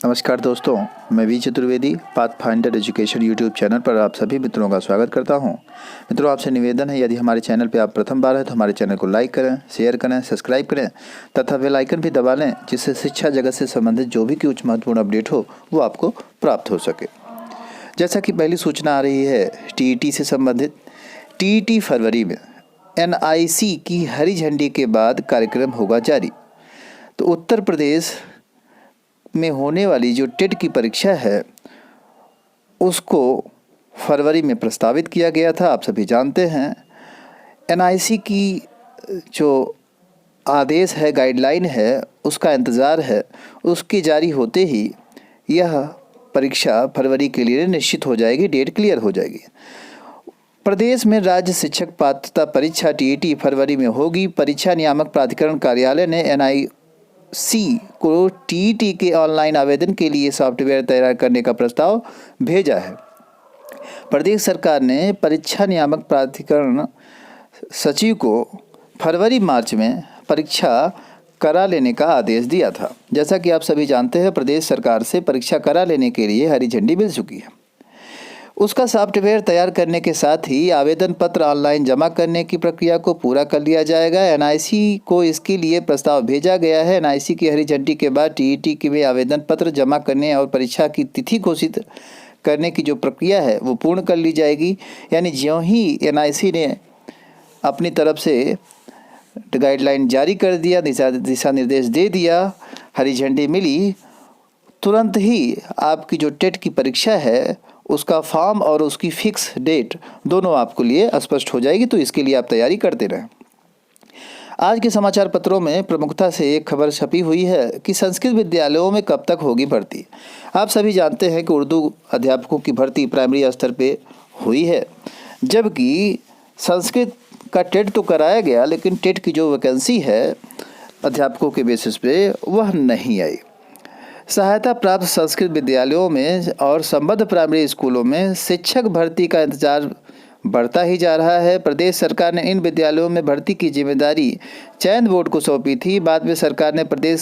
नमस्कार दोस्तों, मैं V Chaturvedi Pathfinder Education YouTube channel पर आप सभी मित्रों का स्वागत करता हूं। मित्रों, आपसे निवेदन है, यदि हमारे चैनल पर आप प्रथम बार हैं तो हमारे चैनल को लाइक करें, शेयर करें, सब्सक्राइब करें तथा बेल आइकन भी दबा लें, जिससे शिक्षा जगत से संबंधित जो भी कुछ महत्वपूर्ण अपडेट हो वो आपको प्राप्त हो सके। जैसा कि पहली सूचना आ रही है टीईटी से संबंधित। टीईटी फरवरी में एनआईसी की हरी झंडी के बाद कार्यक्रम होगा जारी। तो उत्तर प्रदेश में होने वाली जो टेट की परीक्षा है उसको फरवरी में प्रस्तावित किया गया था। आप सभी जानते हैं एनआईसी की जो आदेश है, गाइडलाइन है, उसका इंतज़ार है। उसके जारी होते ही यह परीक्षा फरवरी के लिए निश्चित हो जाएगी, डेट क्लियर हो जाएगी। प्रदेश में राज्य शिक्षक पात्रता परीक्षा टीईटी फरवरी में होगी। परीक्षा नियामक प्राधिकरण कार्यालय ने एनआईसी को टीईटी के ऑनलाइन आवेदन के लिए सॉफ्टवेयर तैयार करने का प्रस्ताव भेजा है। प्रदेश सरकार ने परीक्षा नियामक प्राधिकरण सचिव को फरवरी मार्च में परीक्षा करा लेने का आदेश दिया था। जैसा कि आप सभी जानते हैं, प्रदेश सरकार से परीक्षा करा लेने के लिए हरी झंडी मिल चुकी है। उसका सॉफ्टवेयर तैयार करने के साथ ही आवेदन पत्र ऑनलाइन जमा करने की प्रक्रिया को पूरा कर लिया जाएगा। एनआईसी को इसके लिए प्रस्ताव भेजा गया है। एनआईसी की हरी झंडी के बाद टीईटी के में आवेदन पत्र जमा करने और परीक्षा की तिथि घोषित करने की जो प्रक्रिया है वो पूर्ण कर ली जाएगी। यानी ज्यों ही एनआईसी ने अपनी तरफ से गाइडलाइन जारी कर दिया, दिशा निर्देश दे दिया, हरी झंडी मिली, तुरंत ही आपकी जो टेट की परीक्षा है उसका फॉर्म और उसकी फिक्स डेट दोनों आपके लिए स्पष्ट हो जाएगी। तो इसके लिए आप तैयारी करते रहें। आज के समाचार पत्रों में प्रमुखता से एक खबर छपी हुई है कि संस्कृत विद्यालयों में कब तक होगी भर्ती। आप सभी जानते हैं कि उर्दू अध्यापकों की भर्ती प्राइमरी स्तर पे हुई है, जबकि संस्कृत का टेट तो कराया गया, लेकिन टेट की जो वैकेंसी है अध्यापकों के बेसिस पे वह नहीं आई। सहायता प्राप्त संस्कृत विद्यालयों में और संबद्ध प्राइमरी स्कूलों में शिक्षक भर्ती का इंतजार बढ़ता ही जा रहा है। प्रदेश सरकार ने इन विद्यालयों में भर्ती की जिम्मेदारी चयन बोर्ड को सौंपी थी। बाद में सरकार ने प्रदेश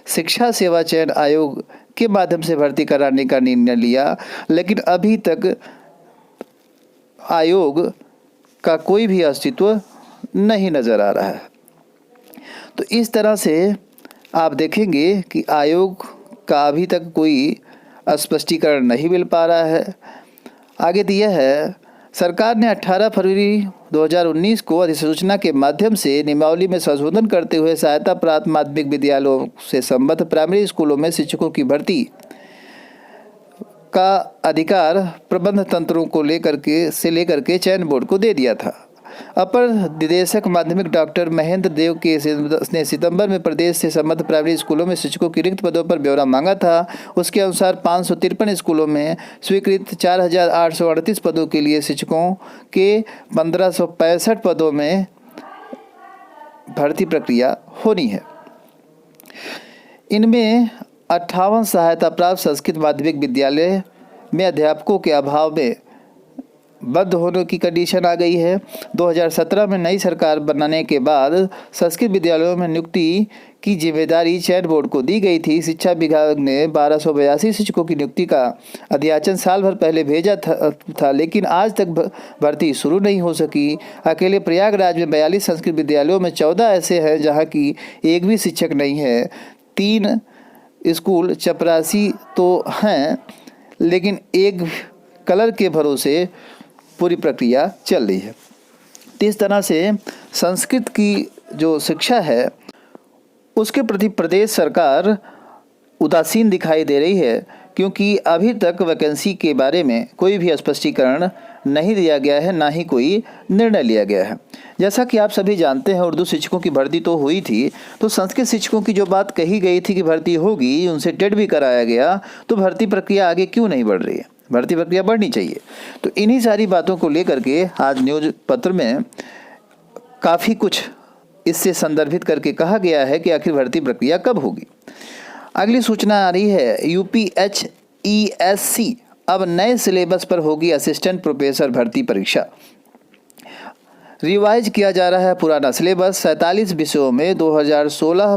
शिक्षा सेवा चयन आयोग के माध्यम से भर्ती कराने का निर्णय लिया, लेकिन अभी तक आयोग का कोई भी अस्तित्व नहीं नज़र आ रहा है। तो इस तरह से आप देखेंगे कि आयोग का अभी तक कोई स्पष्टीकरण नहीं मिल पा रहा है। आगे दिया है, सरकार ने 18 फरवरी 2019 को अधिसूचना के माध्यम से नियमावली में संशोधन करते हुए सहायता प्राप्त माध्यमिक विद्यालयों से संबद्ध प्राइमरी स्कूलों में शिक्षकों की भर्ती का अधिकार प्रबंध तंत्रों को लेकर के चयन बोर्ड को दे दिया था। अपर निदेशक माध्यमिक डॉक्टर महेंद्र देव ने सितंबर में प्रदेश से संबद्ध प्राइमरी स्कूलों में शिक्षकों की रिक्त पदों पर ब्यौरा मांगा था। उसके अनुसार 553 स्कूलों में स्वीकृत 4838 पदों के लिए शिक्षकों के 1565 पदों में भर्ती प्रक्रिया होनी है। इनमें 58 सहायता प्राप्त संस्कृत माध्यमिक विद्यालय में अध्यापकों के अभाव में बंद होने की कंडीशन आ गई है। 2017 में नई सरकार बनाने के बाद संस्कृत विद्यालयों में नियुक्ति की जिम्मेदारी चयन बोर्ड को दी गई थी। शिक्षा विभाग ने 1282 शिक्षकों की नियुक्ति का अध्याचन साल भर पहले भेजा था, लेकिन आज तक भर्ती शुरू नहीं हो सकी। अकेले प्रयागराज में 42 संस्कृत विद्यालयों में 14 ऐसे हैं जहाँ की एक भी शिक्षक नहीं है। 3 स्कूल चपरासी तो हैं, लेकिन एक कलर के भरोसे पूरी प्रक्रिया चल रही है। तो इस तरह से संस्कृत की जो शिक्षा है उसके प्रति प्रदेश सरकार उदासीन दिखाई दे रही है, क्योंकि अभी तक वैकेंसी के बारे में कोई भी स्पष्टीकरण नहीं दिया गया है, ना ही कोई निर्णय लिया गया है। जैसा कि आप सभी जानते हैं, उर्दू शिक्षकों की भर्ती तो हुई थी, तो संस्कृत शिक्षकों की जो बात कही गई थी कि भर्ती होगी, उनसे टेट भी कराया गया, तो भर्ती प्रक्रिया आगे क्यों नहीं बढ़ रही है? भर्ती प्रक्रिया बढ़नी चाहिए। तो इन्हीं सारी बातों को लेकर के आज न्यूज़ पत्र में काफ़ी कुछ इससे संदर्भित करके कहा गया है कि आखिर भर्ती प्रक्रिया कब होगी। अगली सूचना आ रही है, यूपीएचईएससी अब नए सिलेबस पर होगी असिस्टेंट प्रोफेसर भर्ती परीक्षा। रिवाइज किया जा रहा है पुराना सिलेबस। 47 विषयों में 2016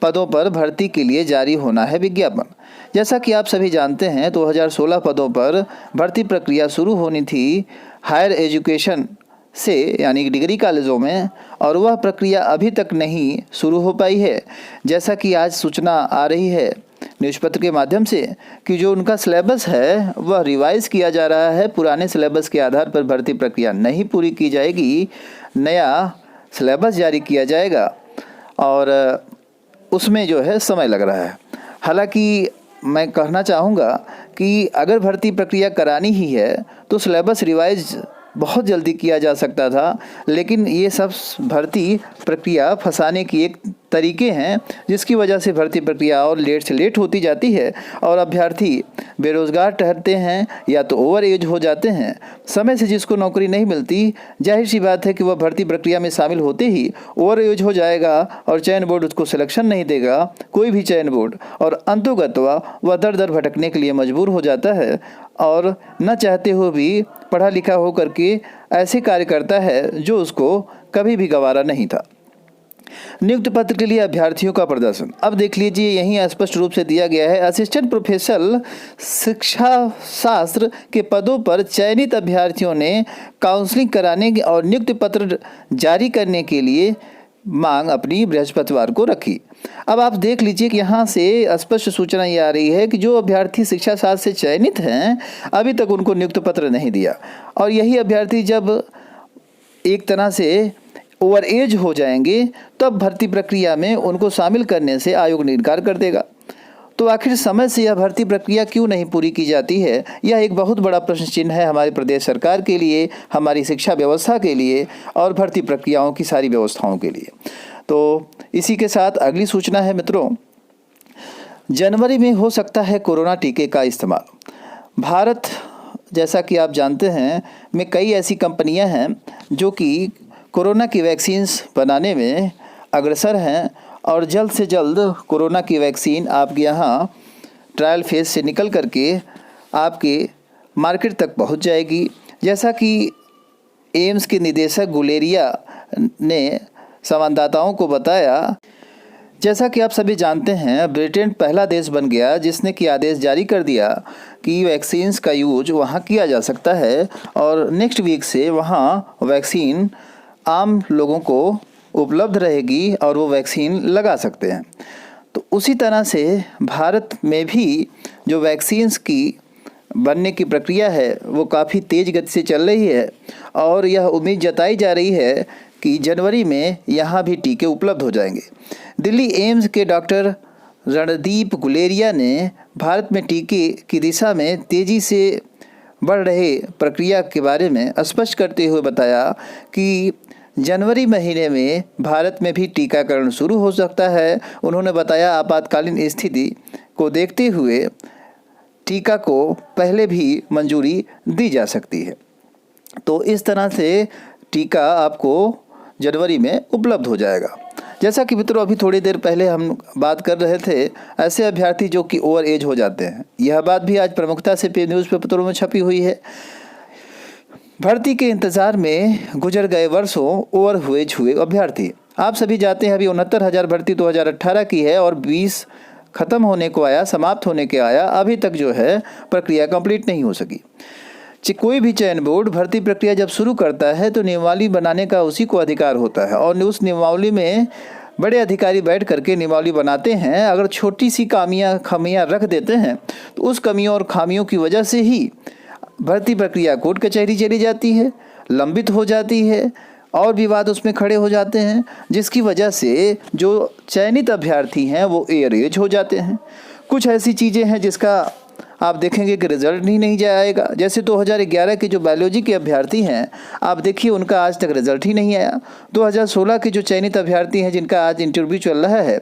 पदों पर भर्ती के लिए जारी होना है विज्ञापन। जैसा कि आप सभी जानते हैं 2016 पदों पर भर्ती प्रक्रिया शुरू होनी थी हायर एजुकेशन से, यानी डिग्री कॉलेजों में, और वह प्रक्रिया अभी तक नहीं शुरू हो पाई है। जैसा कि आज सूचना आ रही है न्यूज़पेपर के माध्यम से कि जो उनका सिलेबस है वह रिवाइज़ किया जा रहा है। पुराने सिलेबस के आधार पर भर्ती प्रक्रिया नहीं पूरी की जाएगी, नया सिलेबस जारी किया जाएगा और उसमें जो है समय लग रहा है। हालांकि मैं कहना चाहूँगा कि अगर भर्ती प्रक्रिया करानी ही है तो सिलेबस रिवाइज बहुत जल्दी किया जा सकता था, लेकिन ये सब भर्ती प्रक्रिया फंसाने की एक तरीके हैं, जिसकी वजह से भर्ती प्रक्रिया और लेट से लेट होती जाती है और अभ्यर्थी बेरोज़गार ठहरते हैं या तो ओवर एज हो जाते हैं। समय से जिसको नौकरी नहीं मिलती, जाहिर सी बात है कि वह भर्ती प्रक्रिया में शामिल होते ही ओवर एज हो जाएगा और चयन बोर्ड उसको सिलेक्शन नहीं देगा, कोई भी चयन बोर्ड, और अंततः वह दर दर भटकने के लिए मजबूर हो जाता है और न चाहते हुए भी पढ़ा लिखा हो करके ऐसे कार्य करता है जो उसको कभी भी गवारा नहीं था। नियुक्ति पत्र के लिए अभ्यर्थियों का प्रदर्शन अब देख लीजिए, यहीं स्पष्ट रूप से दिया गया है। असिस्टेंट प्रोफेसर शिक्षा शास्त्र के पदों पर चयनित अभ्यर्थियों ने काउंसलिंग कराने और नियुक्ति पत्र जारी करने के लिए मांग अपनी बृहस्पतिवार को रखी। अब आप देख लीजिए कि यहाँ से स्पष्ट सूचना ये आ रही है कि जो अभ्यर्थी शिक्षा शास्त्र से चयनित हैं अभी तक उनको नियुक्ति पत्र नहीं दिया, और यही अभ्यर्थी जब एक तरह से ओवर एज हो जाएंगे तब भर्ती प्रक्रिया में उनको शामिल करने से आयोग ने इनकार कर देगा। तो आखिर समय से यह भर्ती प्रक्रिया क्यों नहीं पूरी की जाती है, यह एक बहुत बड़ा प्रश्न चिन्ह है हमारे प्रदेश सरकार के लिए, हमारी शिक्षा व्यवस्था के लिए और भर्ती प्रक्रियाओं की सारी व्यवस्थाओं के लिए। तो इसी के साथ अगली सूचना है मित्रों, जनवरी में हो सकता है कोरोना टीके का इस्तेमाल। भारत, जैसा कि आप जानते हैं, में कई ऐसी कंपनियां हैं जो कि कोरोना की वैक्सीन्स बनाने में अग्रसर हैं और जल्द से जल्द कोरोना की वैक्सीन आपके यहाँ ट्रायल फेज से निकल करके आपके मार्केट तक पहुँच जाएगी। जैसा कि एम्स के निदेशक गुलेरिया ने संवाददाताओं को बताया, जैसा कि आप सभी जानते हैं ब्रिटेन पहला देश बन गया जिसने कि आदेश जारी कर दिया कि वैक्सीन्स का यूज वहाँ किया जा सकता है और नेक्स्ट वीक से वहाँ वैक्सीन आम लोगों को उपलब्ध रहेगी और वो वैक्सीन लगा सकते हैं। तो उसी तरह से भारत में भी जो वैक्सीन्स की बनने की प्रक्रिया है वो काफ़ी तेज़ गति से चल रही है और यह उम्मीद जताई जा रही है कि जनवरी में यहाँ भी टीके उपलब्ध हो जाएंगे। दिल्ली एम्स के डॉक्टर रणदीप गुलेरिया ने भारत में टीके की दिशा में तेज़ी से बढ़ रहे प्रक्रिया के बारे में स्पष्ट करते हुए बताया कि जनवरी महीने में भारत में भी टीकाकरण शुरू हो सकता है। उन्होंने बताया आपातकालीन स्थिति को देखते हुए टीका को पहले भी मंजूरी दी जा सकती है। तो इस तरह से टीका आपको जनवरी में उपलब्ध हो जाएगा। जैसा कि मित्रों अभी थोड़ी देर पहले हम बात कर रहे थे ऐसे अभ्यर्थी जो कि ओवर एज हो जाते हैं, यह बात भी आज प्रमुखता से न्यूज़पेपरों में छपी हुई है। भर्ती के इंतज़ार में गुजर गए वर्षों ओवर हुए अभ्यर्थी। आप सभी जानते हैं अभी 69,000 भर्ती 2018 की है और 20 ख़त्म होने को आया, समाप्त होने के आया, अभी तक जो है प्रक्रिया कंप्लीट नहीं हो सकी। कोई भी चयन बोर्ड भर्ती प्रक्रिया जब शुरू करता है तो नियमावली बनाने का उसी को अधिकार होता है और उस नियमावली में बड़े अधिकारी बैठ करके नियमावली बनाते हैं। अगर छोटी सी खामियां रख देते हैं तो उस कमियों और खामियों की वजह से ही भर्ती प्रक्रिया कोर्ट कचहरी चली जाती है, लंबित हो जाती है और विवाद उसमें खड़े हो जाते हैं, जिसकी वजह से जो चयनित अभ्यर्थी हैं वो एयर एज हो जाते हैं। कुछ ऐसी चीज़ें हैं जिसका आप देखेंगे कि रिजल्ट ही नहीं जाएगा। जैसे 2011 के जो बायोलॉजी के अभ्यर्थी हैं, आप देखिए उनका आज तक रिजल्ट ही नहीं आया। 2016 के जो चयनित अभ्यर्थी हैं जिनका आज इंटरव्यू चल रहा है,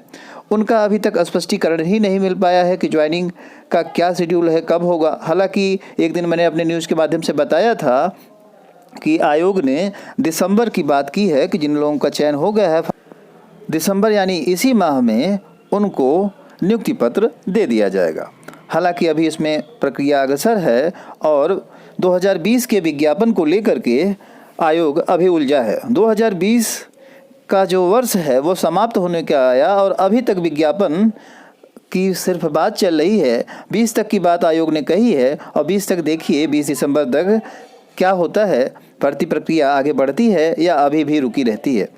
उनका अभी तक स्पष्टीकरण ही नहीं मिल पाया है कि ज्वाइनिंग का क्या शेड्यूल है, कब होगा। हालांकि एक दिन मैंने अपने न्यूज़ के माध्यम से बताया था कि आयोग ने दिसंबर की बात की है कि जिन लोगों का चयन हो गया है दिसंबर यानी इसी माह में उनको नियुक्ति पत्र दे दिया जाएगा। हालांकि अभी इसमें प्रक्रिया अग्रसर है और 2020 के विज्ञापन को लेकर के आयोग अभी उलझा है। 2020 का जो वर्ष है वो समाप्त होने का आया और अभी तक विज्ञापन की सिर्फ बात चल रही है। 20 तक की बात आयोग ने कही है और 20 तक देखिए 20 दिसंबर तक क्या होता है। भर्ती प्रक्रिया आगे बढ़ती है या अभी भी रुकी रहती है।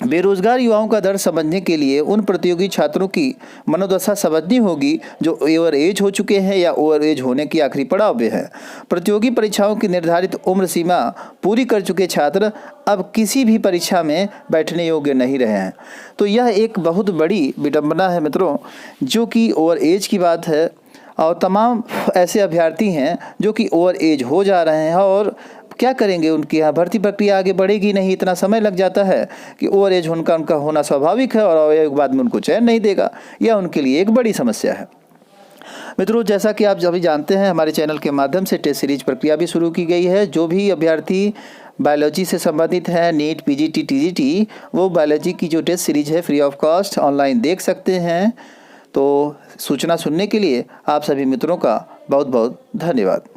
बेरोजगार युवाओं का दर्द समझने के लिए उन प्रतियोगी छात्रों की मनोदशा समझनी होगी जो ओवर एज हो चुके हैं या ओवर एज होने की आखिरी पड़ाव में हैं। प्रतियोगी परीक्षाओं की निर्धारित उम्र सीमा पूरी कर चुके छात्र अब किसी भी परीक्षा में बैठने योग्य नहीं रहे हैं। तो यह एक बहुत बड़ी विडंबना है मित्रों, जो कि ओवर एज की बात है और तमाम ऐसे अभ्यर्थी हैं जो कि ओवर एज हो जा रहे हैं और क्या करेंगे, उनकी यहाँ भर्ती प्रक्रिया आगे बढ़ेगी नहीं। इतना समय लग जाता है कि ओवर एज उनका होना स्वाभाविक है और एक बाद में उनको चयन नहीं देगा। यह उनके लिए एक बड़ी समस्या है। मित्रों, जैसा कि आप सभी जानते हैं, हमारे चैनल के माध्यम से टेस्ट सीरीज प्रक्रिया भी शुरू की गई है। जो भी अभ्यर्थी बायोलॉजी से संबंधित है, नीट, पीजीटी, टीजीटी, वो बायोलॉजी की जो टेस्ट सीरीज है फ्री ऑफ कॉस्ट ऑनलाइन देख सकते हैं। तो सूचना सुनने के लिए आप सभी मित्रों का बहुत बहुत धन्यवाद।